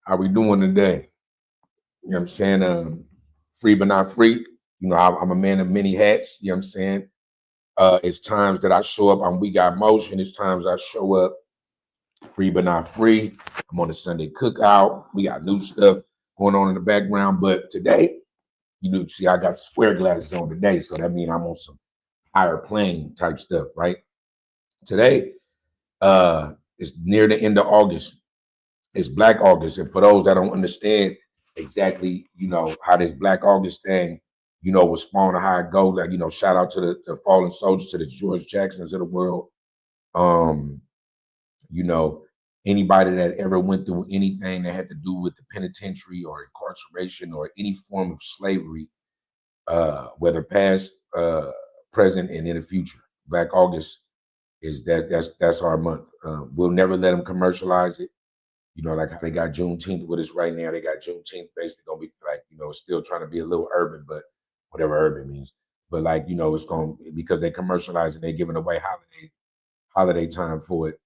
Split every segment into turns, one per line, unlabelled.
How we doing today? You know what I'm saying? Free but not free. You know, I'm a man of many hats. You know what I'm saying? It's times that I show up on We Got Motion. It's times I show up free but not free. I'm on the Sunday cookout. We got new stuff going on in the background. But today, you know, see, I got square glasses on today. So that means I'm on some higher plane type stuff, right? Today, it's near the end of August. It's Black August. And for those that don't understand exactly, you know, how this Black August thing, you know, was spawned and how it goes, like, you know, shout out to the fallen soldiers, to the George Jacksons of the world. Um, you know, anybody that ever went through anything that had to do with the penitentiary or incarceration or any form of slavery, whether past, present, and in the future. Black August is that's our month. We'll never let them commercialize it. You know, like how they got Juneteenth with us right now. They got Juneteenth basically gonna be like, you know, still trying to be a little urban, but whatever urban means. But like, you know, it's going because they commercialize and they're giving away holiday time for it.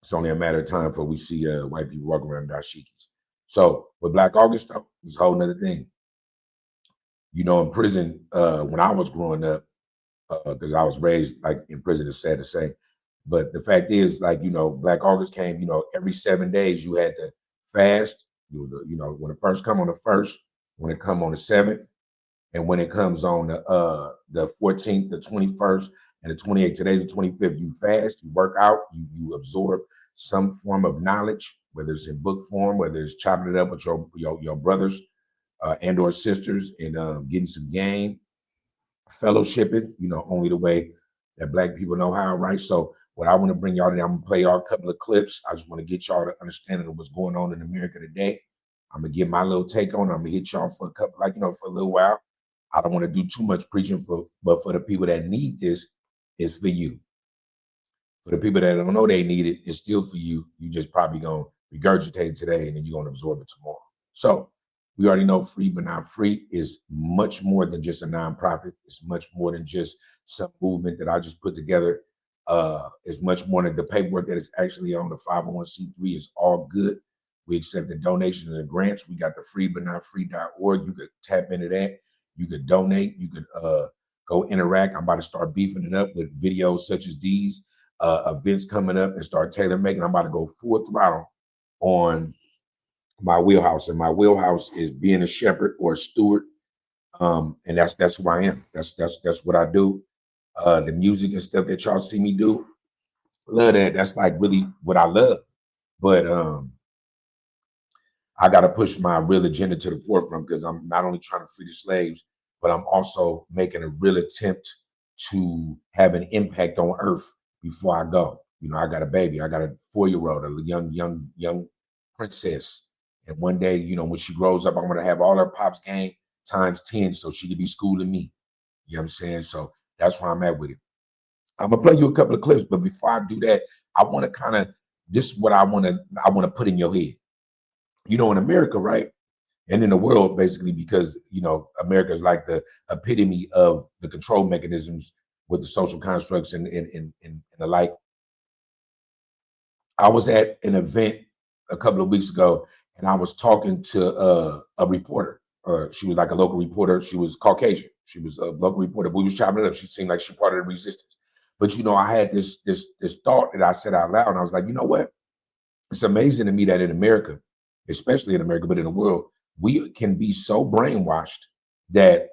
It's only a matter of time before we see white people walking around dashikis. So with Black August though, it's a whole nother thing. You know, in prison, when I was growing up, because I was raised like in prison, it's sad to say. But the fact is, like, you know, Black August came, you know, every 7 days you had to fast. You know, when it first come on the first, when it come on the seventh, and when it comes on the 14th, the 21st, and the 28th, today's the 25th, you fast, you work out, you absorb some form of knowledge, whether it's in book form, whether it's chopping it up with your brothers and or sisters, and getting some game, fellowshipping, you know, only the way that Black people know how, right? So what I want to bring y'all today, I'm gonna play y'all a couple of clips. I just want to get y'all to understanding of what's going on in America today. I'm gonna give my little take on it. I'm gonna hit y'all for a couple, like, you know, for a little while. I don't want to do too much preaching but for the people that need this, it's for you. For the people that don't know they need it, it's still for you. You just probably gonna regurgitate it today and then you're gonna absorb it tomorrow. So we already know Free But Not Free is much more than just a nonprofit. It's much more than just some movement that I just put together. It's much more than the paperwork that is actually on the 501c3 is all good. We accept the donations and the grants. We got the freebutnotfree.org. You could tap into that. You could donate. You could go interact. I'm about to start beefing it up with videos such as these, events coming up, and start tailor making. I'm about to go full throttle on my wheelhouse, and my wheelhouse is being a shepherd or a steward, and that's who I am. That's what I do. The music and stuff that y'all see me do, love that. That's like really what I love. But I got to push my real agenda to the forefront because I'm not only trying to free the slaves, but I'm also making a real attempt to have an impact on Earth before I go. You know, I got a baby. I got a 4-year-old, a young princess. And one day, you know, when she grows up, I'm going to have all her pops game times 10 so she could be schooling me. You know what I'm saying? So that's where I'm at with it. I'm gonna play you a couple of clips, but before I do that, I want to kind of this is what I want to put in your head. You know, in America, right? And in the world, basically, because you know, America is like the epitome of the control mechanisms with the social constructs and the like. I was at an event a couple of weeks ago, and I was talking to a reporter. She was like a local reporter. She was Caucasian. She was a local reporter. We was chopping it up. She seemed like she part of the resistance. But you know, I had this thought that I said out loud, and I was like, you know what? It's amazing to me that in America, especially in America, but in the world, we can be so brainwashed that,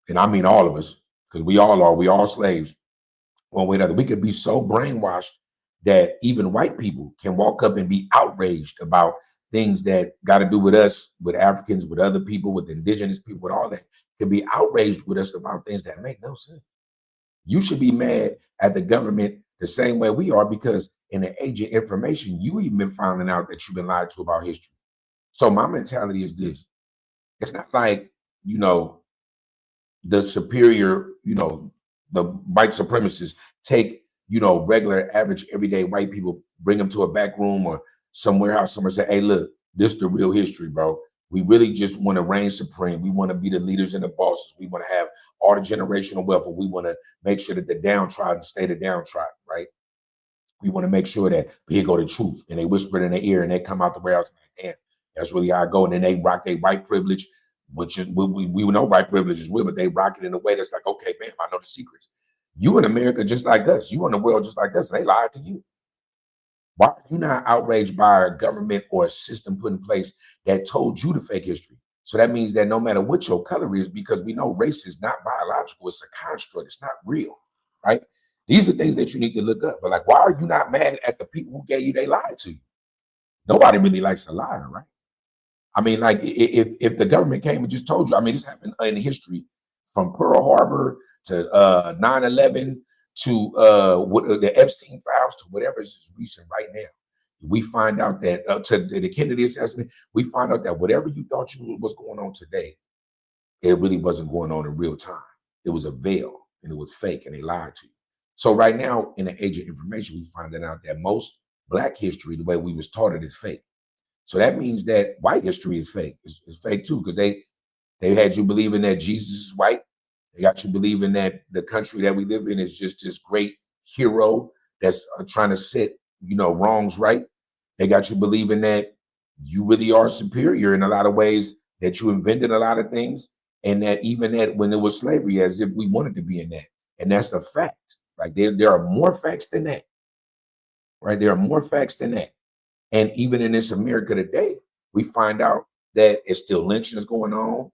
and I mean all of us, because we all slaves one way or another. We could be so brainwashed that even white people can walk up and be outraged about things that got to do with us, with Africans, with other people, with indigenous people, with all that, can be outraged with us about things that make no sense. You should be mad at the government the same way we are because in the age of information, you even been finding out that you've been lied to about history. So my mentality is this. It's not like, you know, the superior, you know, the white supremacists take, you know, regular, average, everyday white people, bring them to a back room or somewhere else, somewhere say, hey, look, this is the real history, bro. We really just want to reign supreme. We want to be the leaders and the bosses. We want to have all the generational wealth. And we want to make sure that the downtrodden stay the downtrodden, right? We want to make sure that here go the truth, and they whisper it in their ear, and they come out the warehouse like, damn, that's really how I go. And then they rock their white privilege, which is we know white privilege is real, but they rock it in a way that's like, okay, man, I know the secrets. You in America just like us. You in the world just like us, and they lied to you. Why are you not outraged by a government or a system put in place that told you the fake history? So that means that no matter what your color is, because we know race is not biological, it's a construct, it's not real, right? These are things that you need to look up. But like, why are you not mad at the people who gave you they lied to you? Nobody really likes a liar, right? I mean, like if the government came and just told you, I mean, this happened in history from Pearl Harbor to 9/11 to the Epstein files to whatever is recent right now. We find out that to the Kennedy assassination, we find out that whatever you thought was going on today, it really wasn't going on in real time. It was a veil and it was fake and they lied to you. So right now in the age of information, we find out that most Black history, the way we was taught it, is fake. So that means that white history is fake. It's fake too, because they had you believing that Jesus is white. They got you believing that the country that we live in is just this great hero that's trying to set, wrongs right. They got you believing that you really are superior in a lot of ways, that you invented a lot of things, and that even that when there was slavery, as if we wanted to be in that. And that's the fact. Like there are more facts than that, right? There are more facts than that. And even in this America today, we find out that it's still lynching is going on.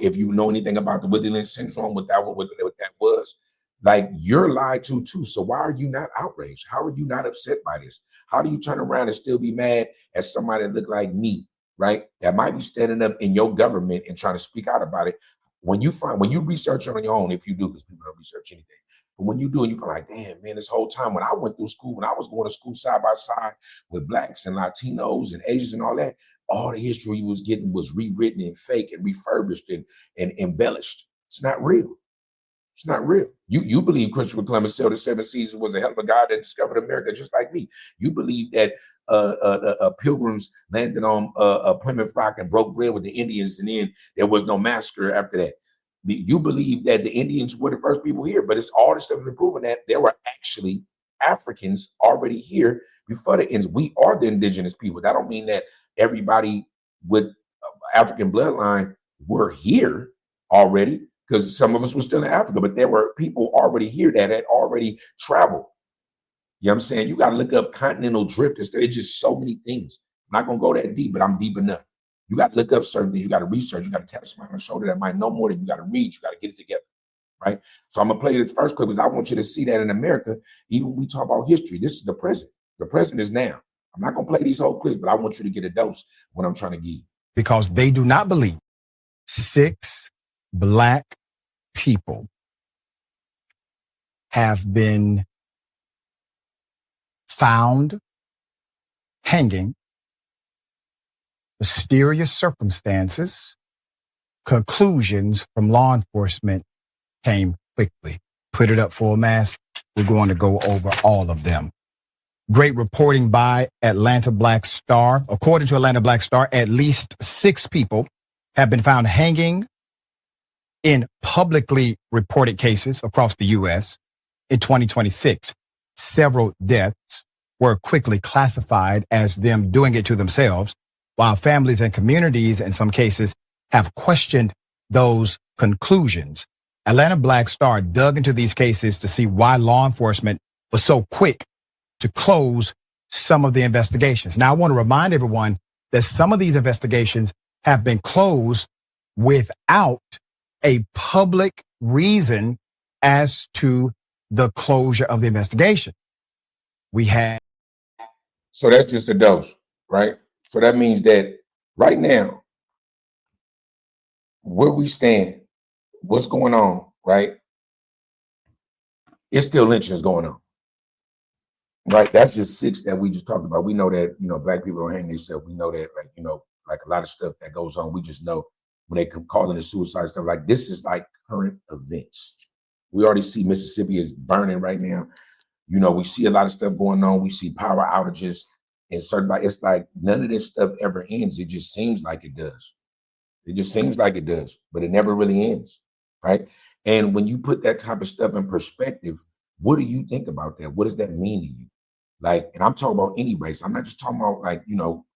If you know anything about the Willie Lynch syndrome, what that was, like you're lied to too. So why are you not outraged? How are you not upset by this? How do you turn around and still be mad at somebody that look like me, right? That might be standing up in your government and trying to speak out about it. When you research on your own, if you do, because people don't research anything. But when you do, and you feel like, damn, man, this whole time when I went through school, when I was going to school side by side with Blacks and Latinos and Asians and all that, all the history you was getting was rewritten and fake and refurbished and embellished. It's not real. It's not real. You believe Christopher Columbus sailed the 7 seas was a hell of a guy that discovered America just like me. You believe that pilgrims landed on Plymouth Rock and broke bread with the Indians, and then there was no massacre after that. You believe that the Indians were the first people here, but it's all the stuff that's proven that there were actually Africans already here before the Indians. We are the indigenous people. That don't mean that everybody with African bloodline were here already, because some of us were still in Africa, but there were people already here that had already traveled. You know what I'm saying? You got to look up continental drift. It's just so many things. I'm not going to go that deep, but I'm deep enough. You got to look up certain things. You got to research. You got to tap somebody on the shoulder that might know more than you. Got to read. You got to get it together, right? So I'm going to play this first clip because I want you to see that in America, even when we talk about history, this is the present. The present is now. I'm not going to play these whole clips, but I want you to get a dose when I'm trying to give you.
Because they do not believe 6 Black people have been found hanging, mysterious circumstances, conclusions from law enforcement came quickly. Put it up full mass. We're going to go over all of them. Great reporting by Atlanta Black Star. According to Atlanta Black Star, at least 6 people have been found hanging in publicly reported cases across the U.S. in 2026. Several deaths were quickly classified as them doing it to themselves, while families and communities in some cases have questioned those conclusions. Atlanta Black Star dug into these cases to see why law enforcement was so quick to close some of the investigations. Now, I want to remind everyone that some of these investigations have been closed without a public reason as to the closure of the investigation. We had.
So that's just a dose, right? So that means that right now, where we stand, what's going on, right? It's still lynching is going on, right? That's just 6 that we just talked about. We know that, Black people don't hang themselves. We know that, like a lot of stuff that goes on. We just know when they come calling it suicide stuff, like this is like current events. We already see Mississippi is burning right now. We see a lot of stuff going on. We see power outages and it's like none of this stuff ever ends. It just seems like it does. It just seems like it does, but it never really ends, right? And when you put that type of stuff in perspective, What do you think about that? What does that mean to you? Like, and I'm talking about any race. I'm not just talking about like,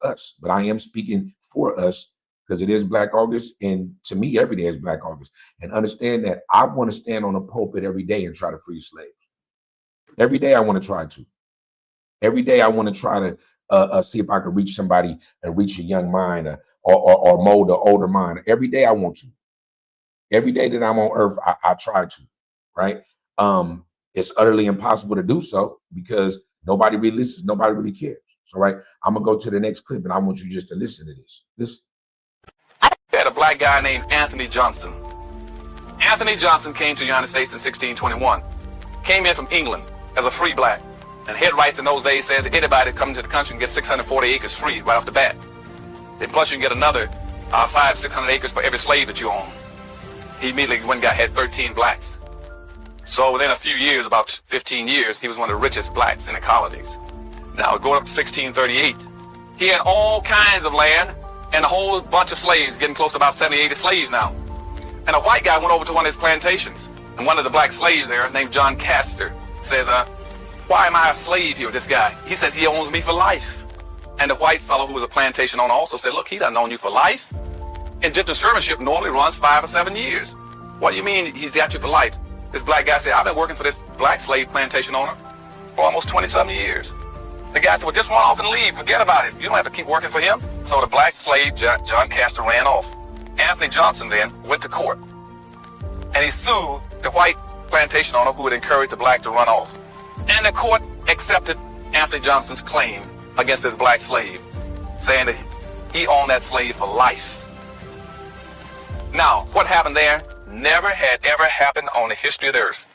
us, but I am speaking for us because it is Black August. And to me, every day is Black August. And understand that I want to stand on a pulpit every day and try to free slaves. Every day I want to try to. Every day I want to try to see if I can reach somebody and reach a young mind or mold an older mind. Every day I want to. Every day that I'm on earth, I try to, right? It's utterly impossible to do so because nobody really listens, nobody really cares. So, right, I'm gonna go to the next clip and I want you just to listen to this. Listen.
I had a black guy named Anthony Johnson. Anthony Johnson came to the United States in 1621. Came in from England as a free black. And head rights in those days says anybody coming to the country can get 640 acres free right off the bat. Then plus you can get another 600 acres for every slave that you own. He immediately went and had 13 blacks. So within a few years, about 15 years, he was one of the richest blacks in the colonies. Now going up to 1638, he had all kinds of land and a whole bunch of slaves, getting close to about 70, 80 slaves now. And a white guy went over to one of his plantations, and one of the black slaves there, named John Castor, says, why am I a slave here with this guy? He says he owns me for life. And the white fellow who was a plantation owner also said, look, he doesn't own you for life. Indentured servantship normally runs 5 or 7 years. What do you mean he's got you for life? This black guy said, I've been working for this black slave plantation owner for almost 27 years. The guy said, well, just run off and leave. Forget about it. You don't have to keep working for him. So the black slave, John Castor, ran off. Anthony Johnson then went to court. And he sued the white plantation owner who had encouraged the black to run off. And the court accepted Anthony Johnson's claim against this black slave, saying that he owned that slave for life. Now, what happened there never had ever happened on the history of the earth,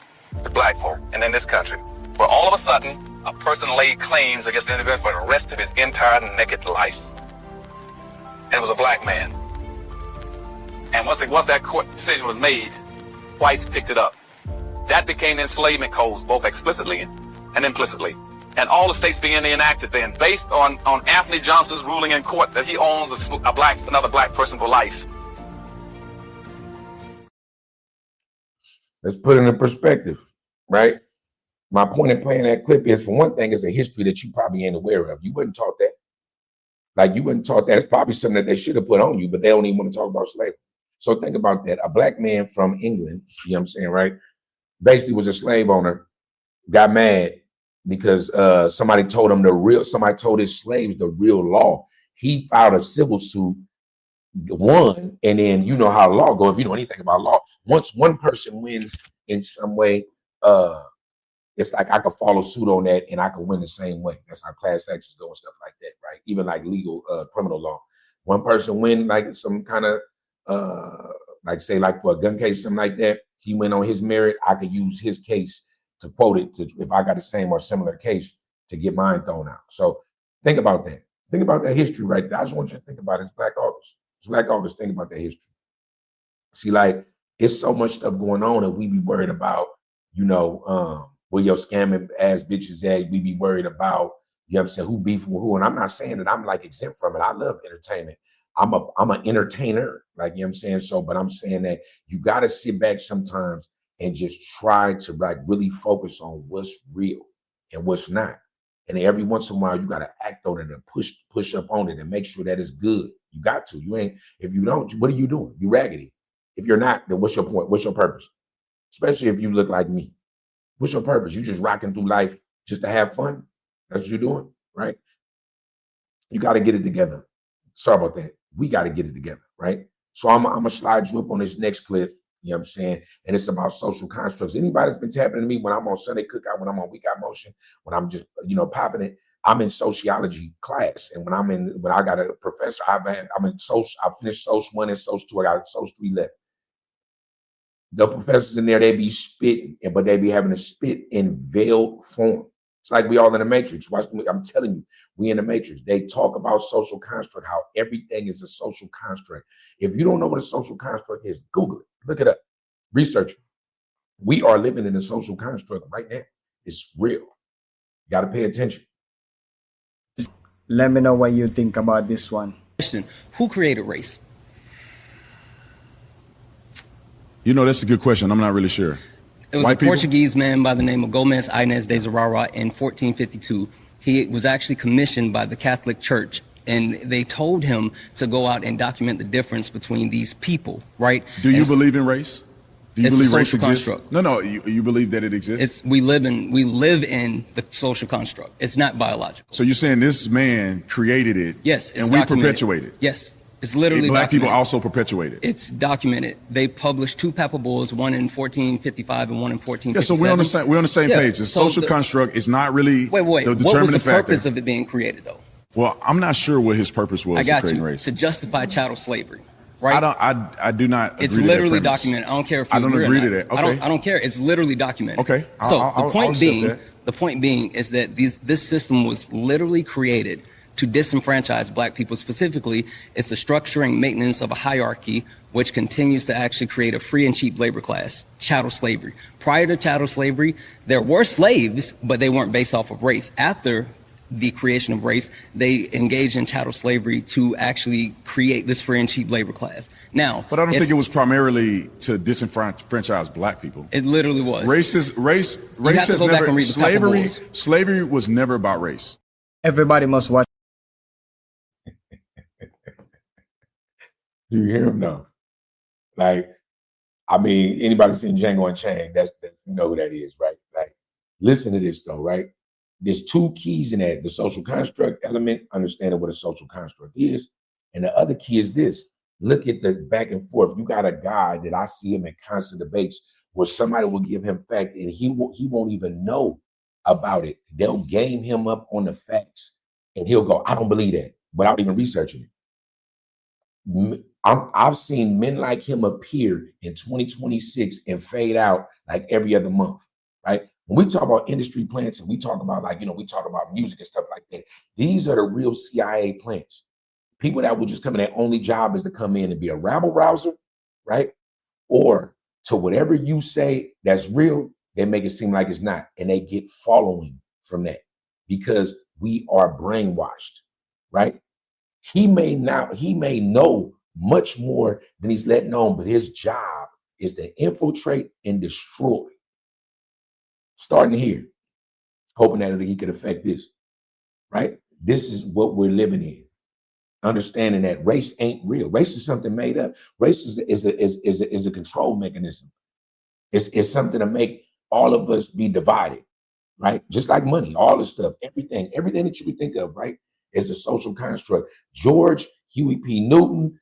the black folk, and in this country, where all of a sudden, a person laid claims against the individual for the rest of his entire naked life. And it was a black man. And once that court decision was made, whites picked it up. That became the enslavement codes, both explicitly and implicitly. And all the states began to enact it then, based on Anthony Johnson's ruling in court that he owns another black person for life.
Let's put it in perspective, right? My point in playing that clip is, for one thing, it's a history that you probably ain't aware of. You wasn't taught that. Like, you wasn't taught that. It's probably something that they should have put on you, but they don't even want to talk about slavery. So think about that. A black man from England, you know what I'm saying, right? Basically was a slave owner, got mad because somebody told his slaves the real law. He filed a civil suit, won, and then you know how law goes. If you know anything about law, once one person wins in some way, it's like I could follow suit on that and I could win the same way. That's how class actions go and stuff like that, right? Even like legal criminal law. One person win like some kind of like say like for a gun case, something like that. He went on his merit. I could use his case to quote it if I got the same or similar case to get mine thrown out. So think about that. Think about that history right there. I just want you to think about it. It's Black August. It's Black August. Think about that history. See, like, it's so much stuff going on that we be worried about, where your scamming ass bitches at. We be worried about, you know what I'm saying, who beefing with who. And I'm not saying that I'm like exempt from it. I love entertainment. I'm an entertainer, like, you know what I'm saying? So, but I'm saying that you got to sit back sometimes and just try to like really focus on what's real and what's not. And every once in a while, you got to act on it and push up on it and make sure that it's good. You got to. You ain't. If you don't, what are you doing? You raggedy. If you're not, then what's your point? What's your purpose? Especially if you look like me. What's your purpose? You just rocking through life just to have fun? That's what you're doing, right? You got to get it together. Sorry about that. We got to get it together, right? So I'm going to slide you up on this next clip. You know what I'm saying? And it's about social constructs. Anybody that's been tapping into me when I'm on Sunday Cookout, when I'm on We Got Motion, when I'm just, popping it, I'm in sociology class. And when I got a professor, I finished Social 1 and Social 2. I got Social 3 left. The professors in there, they be spitting, but they be having to spit in veiled form. It's like we all in the Matrix. I'm telling you, we in the Matrix. They talk about social construct, how everything is a social construct. If you don't know what a social construct is, Google it. Look it up. Research it. We are living in a social construct right now. It's real. You got to pay attention.
Let me know what you think about this one.
Question: who created race?
That's a good question. I'm not really sure.
It was
White
a
people?
Portuguese man by the name of Gomez Inez de Zarara in 1452. He was actually commissioned by the Catholic Church, and they told him to go out and document the difference between these people, right?
Do you
And
believe in race? Do you
It's a
believe race
social
exists?
construct.
No, you believe that it exists?
we live in the social construct. It's not biological.
So you're saying this man created it,
Yes, it's
and we
documented.
perpetuate it.
Yes, it's literally
Black people
documented.
also perpetuate it.
It's documented. They published 2 papal bulls, one in 1455 and one in 1457.
Yeah, so we're on the same
Yeah,
page. The
so
social construct is not really
Wait.
the
What was
determining
the
factor.
purpose of it being created, though?
Well, I'm not sure what his purpose was
I
to
got
creating
you.
race.
To justify chattel slavery, right?
I do not agree
It's
to that
literally
premise.
documented. I don't care if
I
you
don't
agree or
agree
not.
to that.
I
Okay.
don't care. It's literally documented.
Okay.
So
I'll
the point
accept
being,
that.
is that this system was literally created to disenfranchise Black people. Specifically, it's the structure and maintenance of a hierarchy which continues to actually create a free and cheap labor class, chattel slavery. Prior to chattel slavery, there were slaves, but they weren't based off of race. After the creation of race, they engaged in chattel slavery to actually create this free and cheap labor class. Now,
But I don't think it was primarily to disenfranchise Black people.
It literally was.
Race
have
has
to go back
never
and read the Papal Bulls.
slavery was never about race.
Everybody must watch.
Do you hear him though? Like, I mean, anybody seen Django Unchained? You know who that is, right? Like, listen to this though, right? There's 2 keys in that: the social construct element, understanding what a social construct is, and the other key is this: look at the back and forth. You got a guy that I see him in constant debates where somebody will give him fact and he won't even know about it. They'll game him up on the facts, and he'll go, "I don't believe that," without even researching it. I've seen men like him appear in 2026 and fade out like every other month, right? When we talk about industry plants and we talk about we talk about music and stuff like that, these are the real CIA plants. People that will just come in, their only job is to come in and be a rabble rouser, right? Or to whatever you say that's real, they make it seem like it's not. And they get following from that because we are brainwashed, right? He may know much more than he's letting on, but his job is to infiltrate and destroy. Starting here, hoping that he could affect this, right? This is what we're living in. Understanding that race ain't real. Race is something made up. Race is a control mechanism. It's something to make all of us be divided, right? Just like money, all this stuff, everything that you would think of, right, is a social construct. George Huey P. Newton,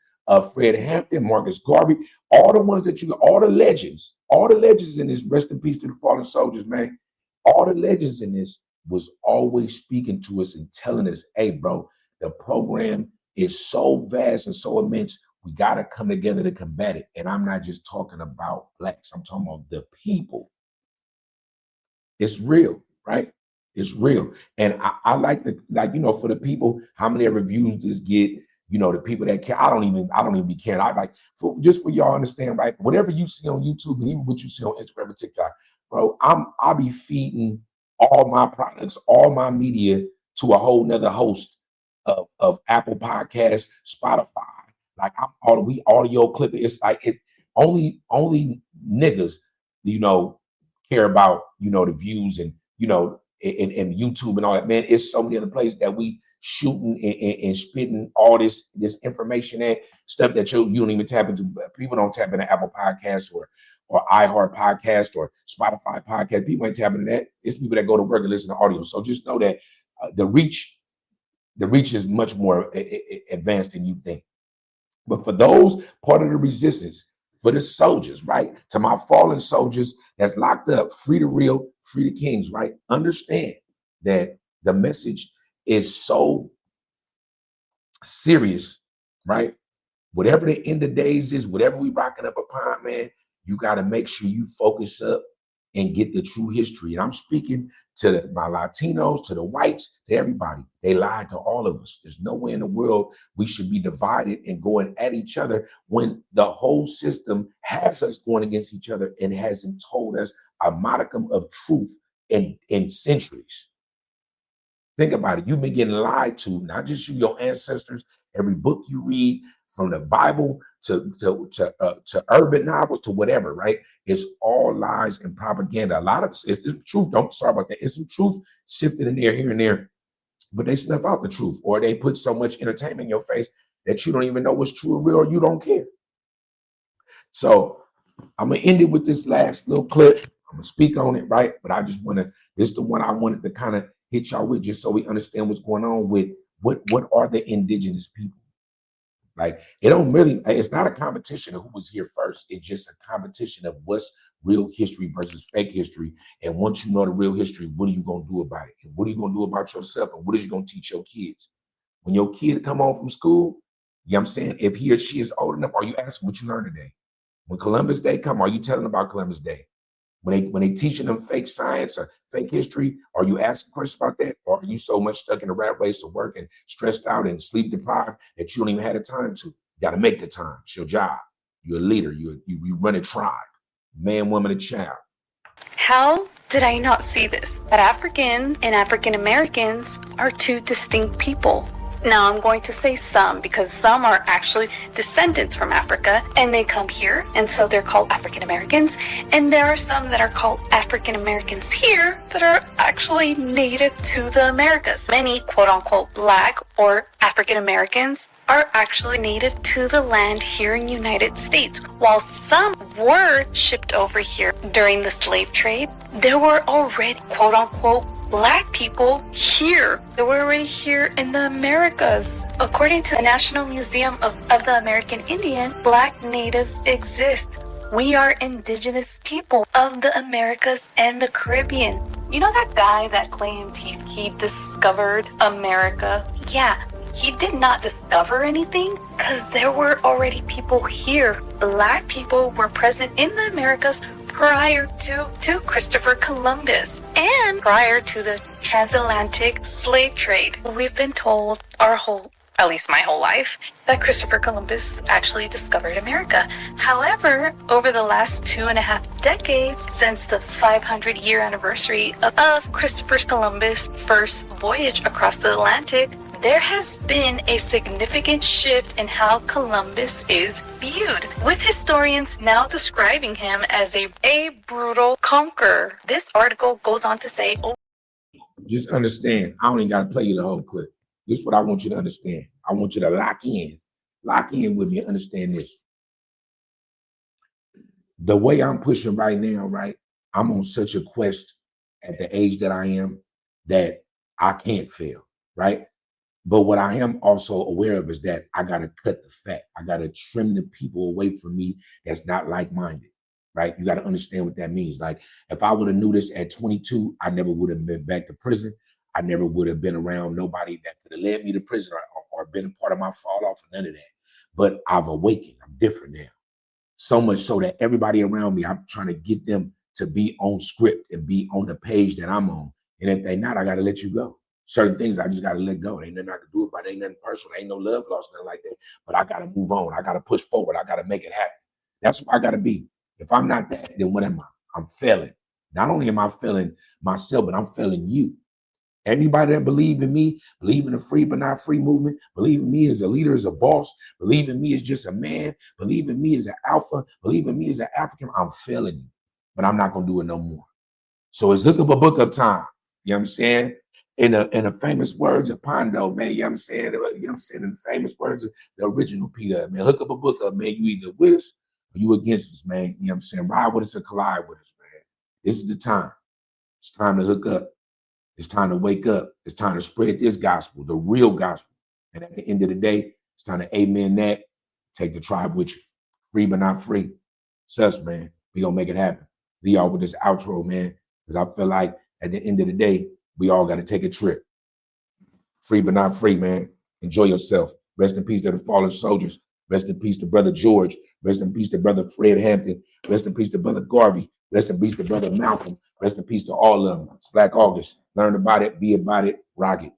Fred Hampton, Marcus Garvey, all the ones that all the legends in this, rest in peace to the fallen soldiers, man. All the legends in this was always speaking to us and telling us, hey, bro, the program is so vast and so immense, we got to come together to combat it. And I'm not just talking about Blacks, I'm talking about the people. It's real, right? It's real. And I like for the people, how many reviews this get, the people that care, I don't even be caring. I like, for y'all understand, right? Whatever you see on YouTube and even what you see on Instagram and TikTok, bro, I'll be feeding all my products, all my media to a whole nother host of Apple Podcasts, Spotify. Like we audio clip. It's like only niggas, care about, the views and, and YouTube and all that. Man, it's so many other places that we shooting and spitting all this information at, stuff that you don't even tap into. People don't tap into Apple Podcasts or iHeart Podcast or Spotify Podcast. People ain't tapping into that. It's people that go to work and listen to audio. So just know that the reach is much more advanced than you think. But for those part of the resistance, for the soldiers, right? To my fallen soldiers that's locked up, free the real, free the kings, right? Understand that the message is so serious, right? Whatever the end of days is, whatever we rocking up upon, man, you got to make sure you focus up and get the true history. And I'm speaking to my Latinos, to the whites, to everybody. They lied to all of us. There's no way in the world we should be divided and going at each other when the whole system has us going against each other and hasn't told us a modicum of truth in centuries. Think about it. You've been getting lied to, not just you, your ancestors, every book you read, from the Bible to urban novels to whatever, right? It's all lies and propaganda. A lot of it's the truth. Don't sorry about that. It's some truth sifted in there, here and there, but they snuff out the truth, or they put so much entertainment in your face that you don't even know what's true or real, or you don't care. So I'm gonna end it with this last little clip. I'm gonna speak on it, right? But I just wanna, this is the one I wanted to kind of hit y'all with, just so we understand what's going on with what are the indigenous people. Like, it don't really, it's not a competition of who was here first. It's just a competition of what's real history versus fake history. And once you know the real history, what are you gonna do about it? And what are you gonna do about yourself? And what are you gonna teach your kids? When your kid come home from school, you know what I'm saying? If he or she is old enough, are you asking what you learned today? When Columbus Day come, are you telling them about Columbus Day? When they teaching them fake science or fake history, are you asking questions about that? Or are you so much stuck in the rat race of work and stressed out and sleep deprived that you don't even have the time to? You got to make the time. It's your job. You're a leader. You run a tribe. Man, woman, and child.
How did I not see this? That Africans and African Americans are two distinct people. Now I'm going to say some, because some are actually descendants from Africa and they come here, and so they're called African Americans. And there are some that are called African Americans here that are actually native to the Americas. Many quote unquote Black or African Americans are actually native to the land here in the United States. While some were shipped over here during the slave trade, there were already quote unquote Black people here. They were already here in the Americas. According to the National Museum of the American Indian, Black natives exist. We are indigenous people of the Americas and the Caribbean. You know that guy that claimed he discovered America? Yeah, he did not discover anything, because there were already people here. Black people were present in the Americas prior to Christopher Columbus and prior to the transatlantic slave trade. We've been told at least my whole life, that Christopher Columbus actually discovered America. However, over the last 2.5 decades, since the 500-year anniversary of Christopher Columbus' first voyage across the Atlantic, there has been a significant shift in how Columbus is viewed, with historians now describing him as a brutal conqueror. This article goes on to say,
just understand, I don't even got to play you the whole clip. This is what I want you to understand. I want you to lock in with me and understand this. The way I'm pushing right now, right, I'm on such a quest at the age that I am that I can't fail, right? But what I am also aware of is that I got to cut the fat. I got to trim the people away from me that's not like-minded, right? You got to understand what that means. Like, if I would have knew this at 22, I never would have been back to prison. I never would have been around nobody that could have led me to prison or been a part of my fall off, or none of that. But I've awakened. I'm different now. So much so that everybody around me, I'm trying to get them to be on script and be on the page that I'm on. And if they're not, I got to let you go. Certain things I just got to let go. Ain't nothing I can do about it. Ain't nothing personal. Ain't no love lost, nothing like that. But I got to move on. I got to push forward. I got to make it happen. That's what I got to be. If I'm not that, then what am I? I'm failing. Not only am I failing myself, but I'm failing you. Anybody that believe in me, believe in the free but not free movement, believe in me as a leader, as a boss, believe in me as just a man, believe in me as an alpha, believe in me as an African, I'm failing you. But I'm not going to do it no more. So it's hook up a book up time. You know what I'm saying? In the famous words of Pondo, man, you know what I'm saying? In the famous words of the original Peter, man, hook up a book up, man. You either with us or you against us, man. You know what I'm saying? Ride with us or collide with us, man. This is the time. It's time to hook up. It's time to wake up. It's time to spread this gospel, the real gospel. And at the end of the day, it's time to amen that. Take the tribe with you. Free but not free. It's us, man. We gonna make it happen. Leave y'all with this outro, man. Because I feel like at the end of the day, we all got to take a trip. Free but not free, man. Enjoy yourself. Rest in peace to the fallen soldiers. Rest in peace to Brother George. Rest in peace to Brother Fred Hampton. Rest in peace to Brother Garvey. Rest in peace to Brother Malcolm. Rest in peace to all of them. It's Black August. Learn about it, be about it, rock it.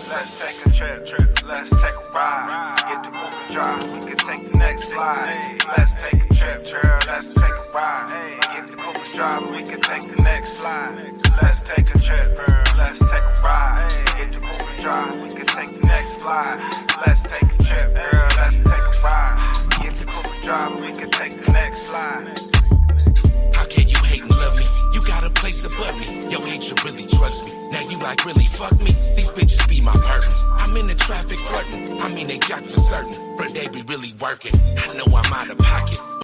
Let's take a trip, let's take a ride. Get the Uber drive, we can take the next flight. Let's take a trip, let's take a ride. Get the Uber drive, we can take the next slide. Let's take a trip, girl, let's take a ride. Get the Uber drive, we can take the next flight. Let's take a trip, girl, let's take a ride. Get the Uber drive, we can take the next flight.
How can you hate and love me? You got a place above me. Your hatred really drugs me. Now you like really fuck me? These bitches be my burden. I'm in the traffic flirting. I mean they jack for certain, but they be really working. I know I'm out of pocket.